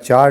4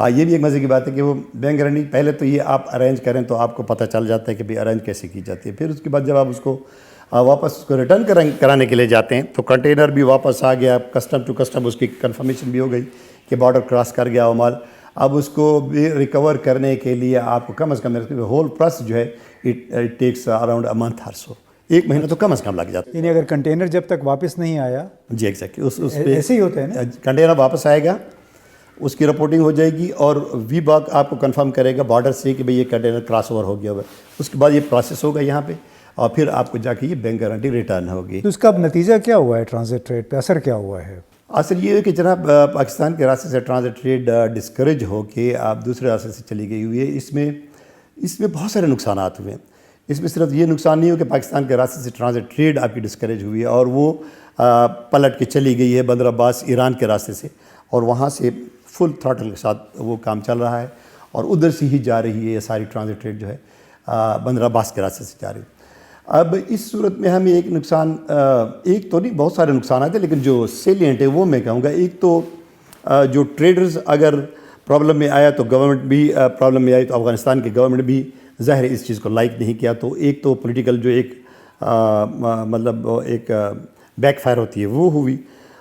ہاں یہ بھی ایک مزے کی بات ہے کہ وہ بینک گارنٹی پہلے تو یہ آپ ارینج کریں تو آپ کو پتہ چل جاتا ہے کہ بھئی ارینج کیسے کی جاتی ہے. پھر اس کے بعد جب آپ اس کو واپس اس کو ریٹرن کرانے کے لیے جاتے ہیں تو کنٹینر بھی واپس آ گیا, کسٹم ٹو کسٹم اس کی کنفرمیشن بھی ہو گئی کہ بارڈر کراس کر گیا وہ مال. اب اس کو بھی ریکور کرنے کے لیے آپ کو کم از کم ہول پروسیس جو ہے it takes around a month اور سو, 1 مہینہ تو کم از کم لگ جاتا ہے. یعنی اگر کنٹینر جب تک واپس نہیں آیا, جی ایگزیکٹلی اس پہ ایسے ہی ہوتا ہے نا, کنٹینر واپس آئے گا, اس کی رپورٹنگ ہو جائے گی اور وی باک آپ کو کنفرم کرے گا بارڈر سے کہ بھئی یہ کنٹینر کراس اوور ہو گیا ہوا ہے. اس کے بعد یہ پروسیس ہوگا یہاں پہ اور پھر آپ کو جا کے یہ بینک گارنٹی ریٹرن ہوگی. تو اس کا اب نتیجہ کیا ہوا ہے, ٹرانزٹ ٹریڈ پہ اثر کیا ہوا ہے؟ اصل یہ ہے کہ جناب پاکستان کے راستے سے ٹرانزٹ ٹریڈ ڈسکریج ہو کے آپ دوسرے راستے سے چلی گئی ہوئی ہے. اس میں بہت سارے نقصانات ہوئے ہیں. اس میں صرف یہ نقصان نہیں ہو کہ پاکستان کے راستے سے ٹرانزٹ ٹریڈ آپ کی ڈسکریج ہوئی ہے اور وہ پلٹ کے چلی گئی ہے بندر عباس ایران کے راستے سے, اور وہاں سے فل تھراٹل کے ساتھ وہ کام چل رہا ہے اور ادھر سے ہی جا رہی ہے یہ ساری ٹرانزٹ ٹریڈ جو ہے بندر عباس کے راستے سے جا رہی ہے. اب اس صورت میں ہمیں ایک نقصان, ایک تو نہیں بہت سارے نقصانات ہیں, لیکن جو سیلینٹ ہے وہ میں کہوں گا. ایک تو جو ٹریڈرز اگر پرابلم میں آیا تو گورنمنٹ بھی پرابلم میں آئی, تو افغانستان کی گورنمنٹ بھی ظاہر اس چیز کو لائک نہیں کیا. تو ایک تو پولیٹیکل جو ایک مطلب ایک بیک فائر ہوتی ہے وہ ہوئی,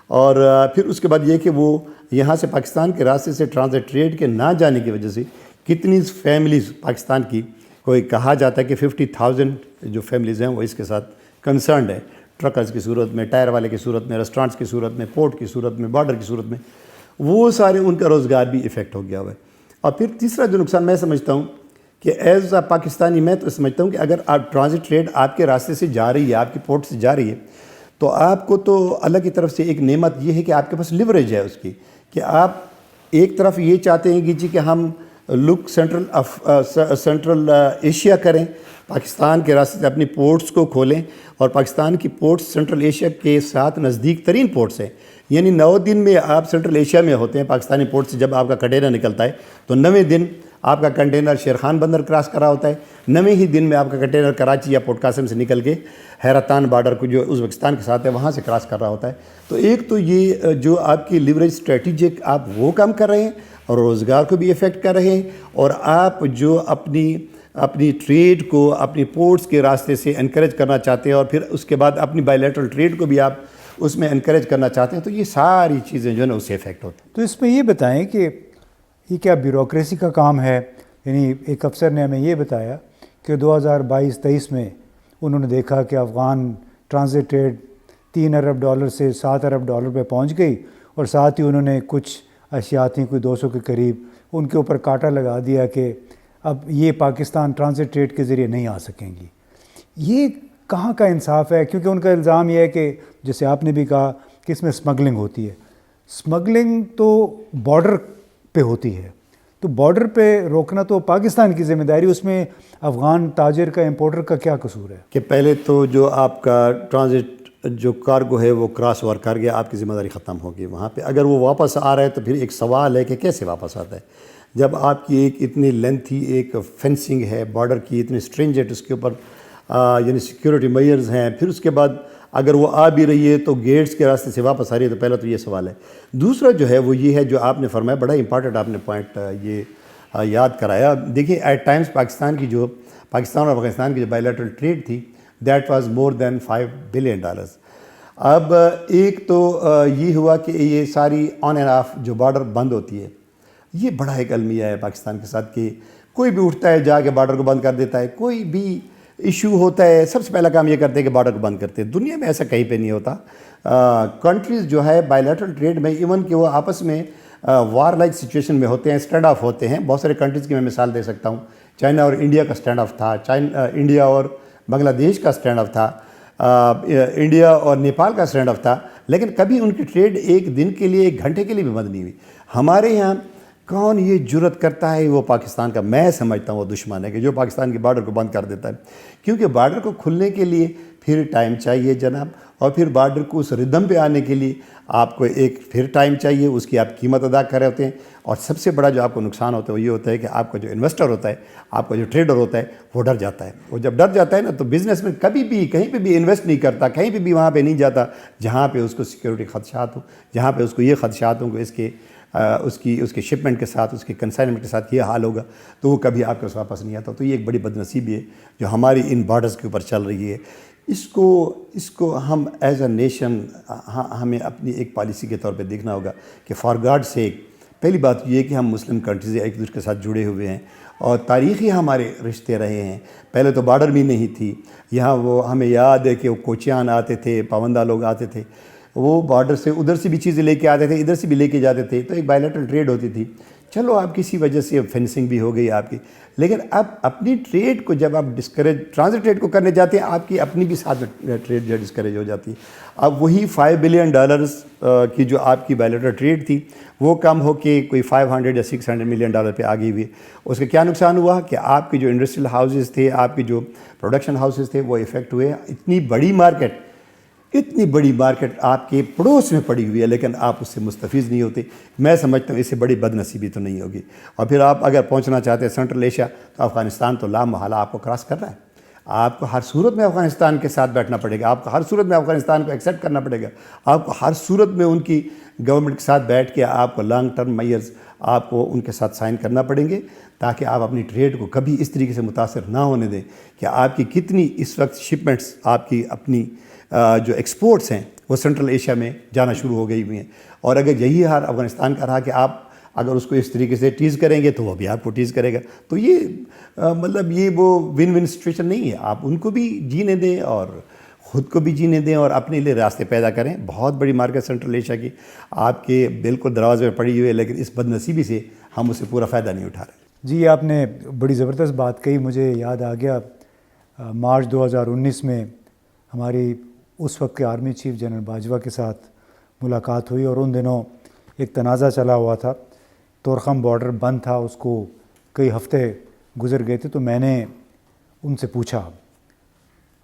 اور پھر اس کے بعد یہ کہ وہ یہاں سے پاکستان کے راستے سے ٹرانزٹ ٹریڈ کے نہ جانے کی وجہ سے کتنی فیملیز پاکستان کی, کوئی کہا جاتا ہے کہ 50,000 جو فیملیز ہیں وہ اس کے ساتھ کنسرنڈ ہیں, ٹرکرز کی صورت میں, ٹائر والے کی صورت میں, ریسٹورانٹس کی صورت میں, پورٹ کی صورت میں, بارڈر کی صورت میں, وہ سارے ان کا روزگار بھی افیکٹ ہو گیا ہوا ہے. اور پھر تیسرا جو نقصان میں سمجھتا ہوں کہ ایز اے پاکستانی میں تو سمجھتا ہوں کہ اگر آپ ٹرانزٹ ٹریڈ آپ کے راستے سے جا رہی ہے, آپ کی پورٹ سے جا رہی ہے, تو آپ کو تو اللہ کی طرف سے ایک نعمت یہ ہے کہ آپ کے پاس لیوریج ہے اس کی, کہ آپ ایک طرف یہ چاہتے ہیں کہ جی کہ ہم لک سینٹرل ایشیا کریں, پاکستان کے راستے سے اپنی پورٹس کو کھولیں, اور پاکستان کی پورٹس سینٹرل ایشیا کے ساتھ نزدیک ترین پورٹس ہیں. یعنی 9 دن میں آپ سینٹرل ایشیا میں ہوتے ہیں پاکستانی پورٹ سے. جب آپ کا کنٹینر نکلتا ہے تو 9ویں دن آپ کا کنٹینر شیرخان بندر کراس کر رہا ہوتا ہے, 9ویں ہی دن میں آپ کا کنٹینر کراچی یا پورٹ قاسم سے نکل کے حیرتان بارڈر کو جو ازبکستان کے ساتھ ہے وہاں سے کراس کر رہا ہوتا ہے. تو ایک تو یہ جو آپ کی لیوریج اسٹریٹجک آپ وہ کام کر رہے ہیں اور روزگار کو بھی افیکٹ کر رہے ہیں, اور آپ جو اپنی ٹریڈ کو اپنی پورٹس کے راستے سے انکریج کرنا چاہتے ہیں, اور پھر اس کے بعد اپنی بائیلیٹرل ٹریڈ کو بھی آپ اس میں انکریج کرنا چاہتے ہیں, تو یہ ساری چیزیں جو ہے نا اس سے افیکٹ ہوتی ہیں. تو اس میں یہ بتائیں کہ یہ کیا بیوروکریسی کا کام ہے؟ یعنی ایک افسر نے ہمیں یہ بتایا کہ 2022-23 میں انہوں نے دیکھا کہ افغان ٹرانزٹ ٹریڈ $3 ارب سے $7 ارب پہ پہنچ گئی, اور ساتھ ہی انہوں نے کچھ اشیاء تھیں کوئی 200 کے قریب, ان کے اوپر کاٹا لگا دیا کہ اب یہ پاکستان ٹرانزٹ ٹریڈ کے ذریعے نہیں آ سکیں گی. یہ کہاں کا انصاف ہے؟ کیونکہ ان کا الزام یہ ہے کہ جیسے آپ نے بھی کہا کہ اس میں سمگلنگ ہوتی ہے. سمگلنگ تو بارڈر پہ ہوتی ہے, تو بارڈر پہ روکنا تو پاکستان کی ذمہ داری, اس میں افغان تاجر کا امپورٹر کا کیا قصور ہے؟ کہ پہلے تو جو آپ کا ٹرانزٹ جو کارگو ہے وہ کراس اوور کر گیا, آپ کی ذمہ داری ختم ہوگی وہاں پہ. اگر وہ واپس آ رہا ہے تو پھر ایک سوال ہے کہ کیسے واپس آتا ہے, جب آپ کی ایک اتنی لینتھی ایک فینسنگ ہے بارڈر کی, اتنی اسٹرنجنٹ اس کے اوپر یعنی سیکیورٹی میئرز ہیں, پھر اس کے بعد اگر وہ آ بھی رہی ہے تو گیٹس کے راستے سے واپس آ رہی ہے, تو پہلا تو یہ سوال ہے. دوسرا جو ہے وہ یہ ہے جو آپ نے فرمایا, بڑا امپارٹنٹ آپ نے پوائنٹ یہ یاد کرایا. دیکھیے ایٹ ٹائمز پاکستان اور افغانستان کی جو بائیلیٹرل ٹریڈ تھی that was more than $5 billion. اب ایک تو یہ ہوا کہ یہ ساری آن اینڈ آف جو بارڈر بند ہوتی ہے, یہ بڑا ایک المیہ ہے پاکستان کے ساتھ کہ کوئی بھی اٹھتا ہے جا کے بارڈر کو بند کر دیتا ہے. کوئی بھی ایشو ہوتا ہے سب سے پہلا کام یہ کرتے ہیں کہ بارڈر کو بند کرتے ہیں. دنیا میں ایسا کہیں پہ نہیں ہوتا. کنٹریز جو ہے بائیلیٹرل ٹریڈ میں ایون کہ وہ آپس میں وار لائک سچویشن میں ہوتے ہیں, اسٹینڈ آف ہوتے ہیں. بہت سارے کنٹریز کی میں مثال دے سکتا ہوں. چائنا اور انڈیا کا اسٹینڈ آف تھا, انڈیا اور بنگلہ دیش کا اسٹینڈ آف تھا, انڈیا اور نیپال کا اسٹینڈ آف تھا, لیکن کبھی ان کی ٹریڈ ایک دن کے لیے 1 گھنٹے کے لیے بھی بند نہیں ہوئی. ہمارے یہاں کون یہ جرت کرتا ہے؟ وہ پاکستان کا میں سمجھتا ہوں وہ دشمن ہے کہ جو پاکستان کی بارڈر کو بند کر دیتا ہے, کیونکہ بارڈر کو کھلنے کے لیے پھر ٹائم چاہیے جناب, اور پھر بارڈر کو اس ردم پہ آنے کے لیے آپ کو ایک پھر ٹائم چاہیے, اس کی آپ قیمت ادا کر رہے ہوتے ہیں. اور سب سے بڑا جو آپ کو نقصان ہوتا ہے وہ یہ ہوتا ہے کہ آپ کا جو انویسٹر ہوتا ہے, آپ کا جو ٹریڈر ہوتا ہے, وہ ڈر جاتا ہے. وہ جب ڈر جاتا ہے نا تو بزنس میں کبھی بھی کہیں پہ بھی انویسٹ نہیں کرتا, کہیں پہ بھی وہاں پہ نہیں جاتا جہاں پہ اس کو سیکیورٹی خدشات ہوں, جہاں پہ اس کو یہ خدشات ہوں کہ اس کے اس کی شپمنٹ کے ساتھ، اس کے کنسائنمنٹ کے ساتھ یہ حال ہوگا تو وہ کبھی آپ کے پاس واپس نہیں آتا. تو یہ ایک بڑی بدنصیبی ہے جو ہماری ان بارڈرز کے اوپر چل رہی ہے. اس کو ہم ایز اے نیشن ہمیں اپنی ایک پالیسی کے طور پہ دیکھنا ہوگا کہ فار گاڈ سیک پہلی بات یہ ہے کہ ہم مسلم کنٹریز ایک دوسرے کے ساتھ جڑے ہوئے ہیں اور تاریخی ہمارے رشتے رہے ہیں. پہلے تو بارڈر بھی نہیں تھی یہاں. وہ ہمیں یاد ہے کہ وہ کوچیان آتے تھے، پاوندا لوگ آتے تھے، وہ بارڈر سے ادھر سے بھی چیزیں لے کے آتے تھے، ادھر سے بھی لے کے جاتے تھے. تو ایک بائیلیٹرل ٹریڈ ہوتی تھی. چلو آپ کسی وجہ سے فینسنگ بھی ہو گئی آپ کی، لیکن اب اپنی ٹریڈ کو جب آپ ڈسکریج ٹرانزٹ ٹریڈ کو کرنے جاتے ہیں آپ کی اپنی بھی ساتھ میں ٹریڈ جو ڈسکریج ہو جاتی ہے. اب وہی $5 بلین کی جو آپ کی بائیلیٹرل ٹریڈ تھی وہ کم ہو کے کوئی $500 یا $600 ملین پہ آ گئی ہوئی. اس کا کیا نقصان ہوا کہ آپ کے جو انڈسٹریل ہاؤسز تھے، آپ کے جو پروڈکشن ہاؤسز تھے وہ افیکٹ ہوئے. اتنی بڑی مارکیٹ آپ کے پڑوس میں پڑی ہوئی ہے لیکن آپ اس سے مستفیض نہیں ہوتے. میں سمجھتا ہوں اس سے بڑی بد نصیبی تو نہیں ہوگی. اور پھر آپ اگر پہنچنا چاہتے ہیں سینٹرل ایشیا تو افغانستان تو لامحالہ آپ کو کراس کرنا ہے. آپ کو ہر صورت میں افغانستان کے ساتھ بیٹھنا پڑے گا، آپ کو ہر صورت میں افغانستان کو ایکسیپٹ کرنا پڑے گا، آپ کو ہر صورت میں ان کی گورنمنٹ کے ساتھ بیٹھ کے آپ کو لانگ ٹرم میئرز آپ کو ان کے ساتھ سائن کرنا پڑیں گے تاکہ آپ اپنی ٹریڈ کو کبھی اس طریقے سے متاثر نہ ہونے دیں کہ آپ کی کتنی اس وقت شپمنٹس آپ کی اپنی جو ایکسپورٹس ہیں وہ سینٹرل ایشیا میں جانا شروع ہو گئی ہوئی ہیں. اور اگر یہی حال افغانستان کا رہا کہ آپ اگر اس کو اس طریقے سے ٹیز کریں گے تو وہ بھی آپ کو ٹیز کرے گا. تو یہ مطلب یہ وہ ون ون سچویشن نہیں ہے. آپ ان کو بھی جینے دیں اور خود کو بھی جینے دیں اور اپنے لیے راستے پیدا کریں. بہت بڑی مارکیٹ سینٹرل ایشیا کی آپ کے بالکل دروازے میں پڑی ہوئی ہے لیکن اس بد نصیبی سے ہم اسے پورا فائدہ نہیں اٹھا رہے. جی آپ نے بڑی زبردست بات کہی. مجھے یاد آ گیا مارچ 2019 میں ہماری اس وقت کے آرمی چیف جنرل باجوہ کے ساتھ ملاقات ہوئی اور ان دنوں ایک تنازع چلا ہوا تھا. تورخم بارڈر بند تھا، اس کو کئی ہفتے گزر گئے تھے. تو میں نے ان سے پوچھا،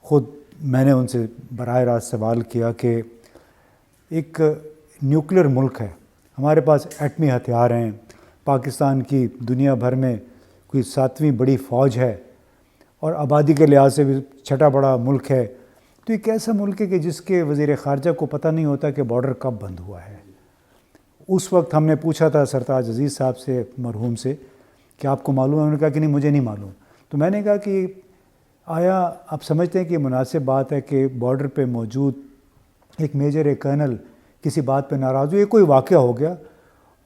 خود میں نے ان سے براہ راست سوال کیا کہ ایک نیوکلیر ملک ہے، ہمارے پاس ایٹمی ہتھیار ہیں، پاکستان کی دنیا بھر میں کوئی 7ویں بڑی فوج ہے اور آبادی کے لحاظ سے بھی 6واں بڑا ملک ہے. تو ایک ایسا ملک ہے کہ جس کے وزیر خارجہ کو پتہ نہیں ہوتا کہ بارڈر کب بند ہوا ہے. اس وقت ہم نے پوچھا تھا سرتاج عزیز صاحب سے، مرحوم سے، کہ آپ کو معلوم ہے؟ انہوں نے کہا کہ نہیں مجھے نہیں معلوم. تو میں نے کہا کہ آیا آپ سمجھتے ہیں کہ مناسب بات ہے کہ بارڈر پہ موجود ایک میجر ایک کرنل کسی بات پہ ناراض ہو، یہ کوئی واقعہ ہو گیا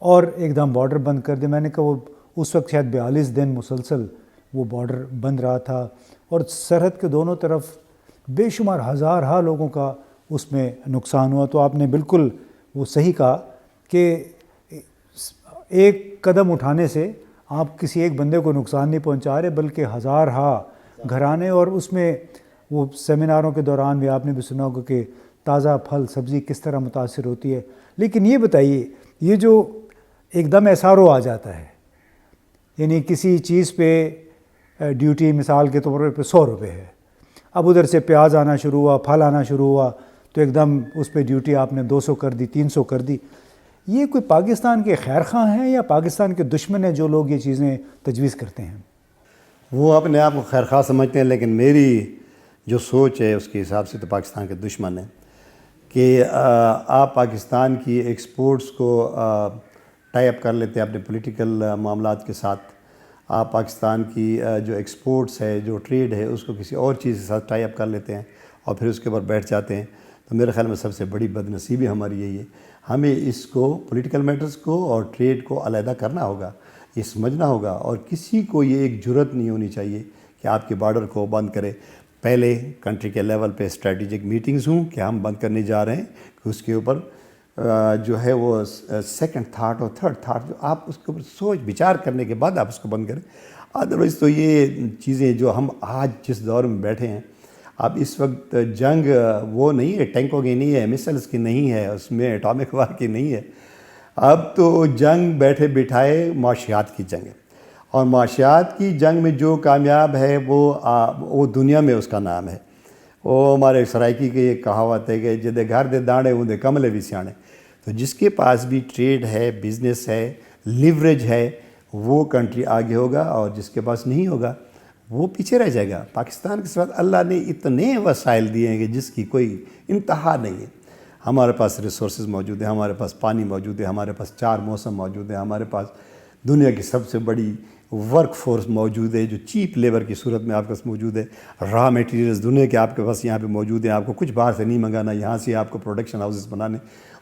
اور ایک دم بارڈر بند کر دیا؟ میں نے کہا وہ اس وقت شاید 42 دن مسلسل وہ بارڈر بند رہا تھا اور سرحد کے دونوں طرف بے شمار ہزارہ لوگوں کا اس میں نقصان ہوا. تو آپ نے بالکل وہ صحیح کہا کہ ایک قدم اٹھانے سے آپ کسی ایک بندے کو نقصان نہیں پہنچا رہے بلکہ ہزارہ گھرانے. اور اس میں وہ سیمیناروں کے دوران بھی آپ نے بھی سنا ہوگا کہ تازہ پھل سبزی کس طرح متاثر ہوتی ہے. لیکن یہ بتائیے، یہ جو ایک دم ایسارو آ جاتا ہے، یعنی کسی چیز پہ ڈیوٹی مثال کے طور پہ $100 ہے، اب ادھر سے پیاز آنا شروع ہوا، پھل آنا شروع ہوا تو ایک دم اس پہ ڈیوٹی آپ نے 200 کر دی، 300 کر دی. یہ کوئی پاکستان کے خیر خواہ ہیں یا پاکستان کے دشمن ہیں جو لوگ یہ چیزیں تجویز کرتے ہیں؟ وہ اپنے آپ کو خیر خواہ سمجھتے ہیں لیکن میری جو سوچ ہے اس کے حساب سے تو پاکستان کے دشمن ہیں کہ آپ پاکستان کی ایکسپورٹس کو ٹائی اپ کر لیتے ہیں اپنے پولیٹیکل معاملات کے ساتھ. آپ پاکستان کی جو ایکسپورٹس ہے، جو ٹریڈ ہے، اس کو کسی اور چیز کے ساتھ ٹائی اپ کر لیتے ہیں اور پھر اس کے اوپر بیٹھ جاتے ہیں. تو میرے خیال میں سب سے بڑی بد نصیبی ہماری یہی ہے. ہمیں اس کو پولیٹیکل میٹرز کو اور ٹریڈ کو علیحدہ کرنا ہوگا، یہ سمجھنا ہوگا. اور کسی کو یہ ایک جرت نہیں ہونی چاہیے کہ آپ کے بارڈر کو بند کرے. پہلے کنٹری کے لیول پہ اسٹریٹجک میٹنگز ہوں کہ ہم بند کرنے جا رہے ہیں، کہ اس کے اوپر جو ہے وہ سیکنڈ تھاٹ اور تھرڈ تھاٹ جو آپ اس کے اوپر سوچ بچار کرنے کے بعد آپ اس کو بند کریں. ادروائز تو یہ چیزیں جو ہم آج جس دور میں بیٹھے ہیں، اب اس وقت جنگ وہ نہیں ہے، ٹینکوں کی نہیں ہے، میسلز کی نہیں ہے، اس میں ایٹامک وار کی نہیں ہے. اب تو جنگ بیٹھے بٹھائے معاشیات کی جنگ ہے. اور معاشیات کی جنگ میں جو کامیاب ہے وہ دنیا میں اس کا نام ہے. وہ ہمارے سرائکی کی ایک کہاوت ہے کہ جدے گھر دے داڑے اندے کملے بھی سیانے. تو جس کے پاس بھی ٹریڈ ہے، بزنس ہے، لیوریج ہے، وہ کنٹری آگے ہوگا اور جس کے پاس نہیں ہوگا وہ پیچھے رہ جائے گا. پاکستان کے ساتھ اللہ نے اتنے وسائل دیے ہیں کہ جس کی کوئی انتہا نہیں ہے. ہمارے پاس ریسورسز موجود ہیں، ہمارے پاس پانی موجود ہے، ہمارے پاس 4 موسم موجود ہیں، ہمارے پاس دنیا کی سب سے بڑی ورک فورس موجود ہے جو چیپ لیبر کی صورت میں آپ کے پاس موجود ہے، را میٹیریلز دنیا کے آپ کے پاس یہاں پہ موجود ہیں، آپ کو کچھ باہر سے نہیں منگانا، یہاں سے آپ کو پروڈکشن ہاؤسز بنانے،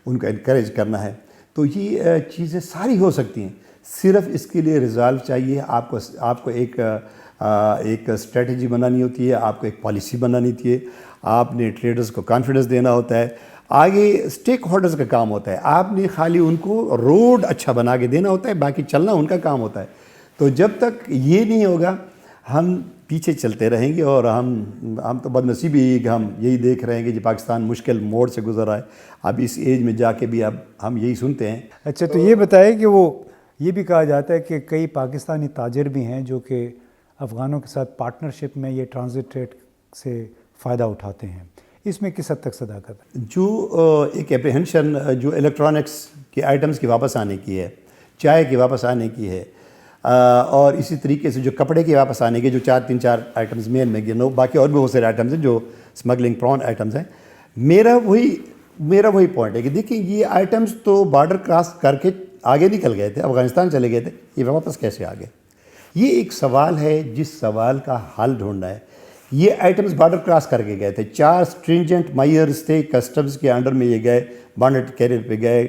ان کا انکریج کرنا ہے. تو یہ چیزیں ساری ہو سکتی ہیں، صرف اس کے لیے ریزالو چاہیے. آپ کو ایک اسٹریٹجی بنانی ہوتی ہے، آپ کو ایک پالیسی بنانی ہوتی ہے، آپ نے ٹریڈرز کو کانفیڈنس دینا ہوتا ہے، آگے اسٹیک ہولڈرز کا کام ہوتا ہے، آپ نے خالی ان کو روڈ اچھا بنا کے دینا ہوتا ہے، باقی چلنا ان کا کام ہوتا ہے. تو جب تک یہ نہیں ہوگا ہم پیچھے چلتے رہیں گے، اور ہم تو بدنصیبی ہی کہ ہم یہی دیکھ رہے ہیں کہ پاکستان مشکل موڑ سے گزر رہا ہے. اب اس ایج میں جا کے بھی اب ہم یہی سنتے ہیں. اچھا، تو یہ بتائیں کہ وہ یہ بھی کہا جاتا ہے کہ کئی پاکستانی تاجر بھی ہیں جو کہ افغانوں کے ساتھ پارٹنرشپ میں یہ ٹرانزٹ ٹریڈ سے فائدہ اٹھاتے ہیں، اس میں کس حد تک صداقت ہے؟ جو ایک اپریہنشن جو الیکٹرانکس کے آئٹمز کی واپس آنے کی ہے، چائے کی واپس آنے کی ہے، اور اسی طریقے سے جو کپڑے کی واپس آنے کی، جو 3-4 آئٹمز مین میں گنو، باقی اور بھی بہت سارے آئٹمز ہیں جو اسمگلنگ پرون آئٹمز ہیں. میرا وہی پوائنٹ ہے کہ دیکھیں یہ آئٹمز تو بارڈر کراس کر کے آگے نکل گئے تھے، افغانستان چلے گئے تھے، یہ واپس کیسے آ گئے؟ یہ ایک سوال ہے جس سوال کا حل ڈھونڈنا ہے. یہ آئٹمز بارڈر کراس کر کے گئے تھے، 4 اسٹرینجنٹ مائرز تھے کسٹمز کے انڈر میں، یہ گئے بانڈٹ کیریئر پہ گئے،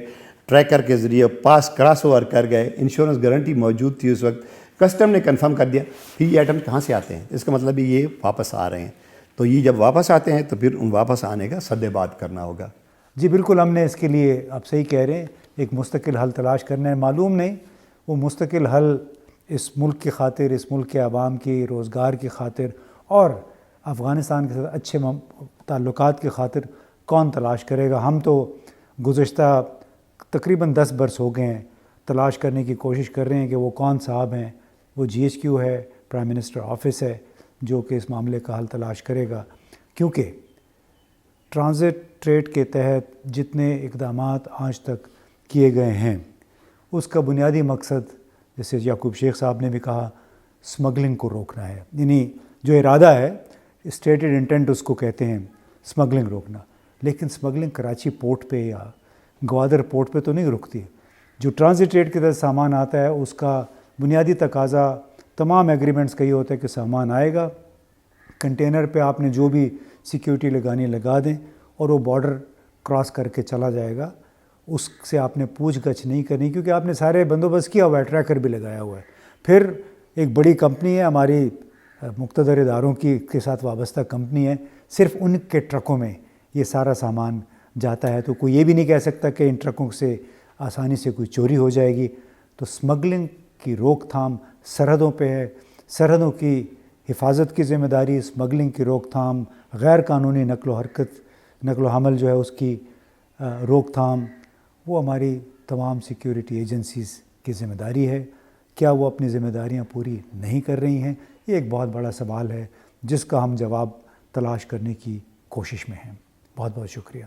ٹریکر کے ذریعے پاس کراس اوور کر گئے، انشورنس گارنٹی موجود تھی اس وقت، کسٹم نے کنفرم کر دیا. پھر یہ آئٹم کہاں سے آتے ہیں؟ اس کا مطلب یہ واپس آ رہے ہیں. تو یہ جب واپس آتے ہیں تو پھر ان واپس آنے کا سد بات کرنا ہوگا. جی بالکل، ہم نے اس کے لیے آپ صحیح کہہ رہے ہیں ایک مستقل حل تلاش کرنا ہے. معلوم نہیں وہ مستقل حل اس ملک کی خاطر، اس ملک کے عوام کی روزگار کی خاطر اور افغانستان کے ساتھ اچھے تعلقات کی خاطر کون تلاش کرے گا. ہم تو گزشتہ تقریباً 10 برس ہو گئے ہیں تلاش کرنے کی کوشش کر رہے ہیں کہ وہ کون صاحب ہیں. وہ GHQ ہے، پرائم منسٹر آفس ہے جو کہ اس معاملے کا حل تلاش کرے گا، کیونکہ ٹرانزٹ ٹریڈ کے تحت جتنے اقدامات آج تک کیے گئے ہیں اس کا بنیادی مقصد، جیسے یعقوب شیخ صاحب نے بھی کہا، اسمگلنگ کو روکنا ہے. یعنی جو ارادہ ہے، اسٹیٹڈ انٹینٹ اس کو کہتے ہیں، اسمگلنگ روکنا. لیکن اسمگلنگ کراچی پورٹ پہ یا گوادر پورٹ پہ تو نہیں رکتی. جو ٹرانزٹ ٹریڈ کے تحت سامان آتا ہے اس کا بنیادی تقاضا تمام ایگریمنٹس کا یہ ہوتا ہے کہ سامان آئے گا، کنٹینر پہ آپ نے جو بھی سیکیورٹی لگانی لگا دیں اور وہ بارڈر کراس کر کے چلا جائے گا. اس سے آپ نے پوچھ گچھ نہیں کرنی کیونکہ آپ نے سارے بندوبست کیا ہوا ہے، ٹریکر بھی لگایا ہوا ہے. پھر ایک بڑی کمپنی ہے، ہماری مقتدر اداروں کے ساتھ وابستہ کمپنی ہے، صرف ان کے ٹرکوں میں یہ سارا سامان جاتا ہے. تو کوئی یہ بھی نہیں کہہ سکتا کہ ان ٹرکوں سے آسانی سے کوئی چوری ہو جائے گی. تو اسمگلنگ کی روک تھام سرحدوں پہ ہے، سرحدوں کی حفاظت کی ذمہ داری، اسمگلنگ کی روک تھام، غیر قانونی نقل و حمل جو ہے اس کی روک تھام، وہ ہماری تمام سیکیورٹی ایجنسیز کی ذمہ داری ہے. کیا وہ اپنی ذمہ داریاں پوری نہیں کر رہی ہیں؟ یہ ایک بہت بڑا سوال ہے جس کا ہم جواب تلاش کرنے کی کوشش میں ہیں. بہت بہت شکریہ.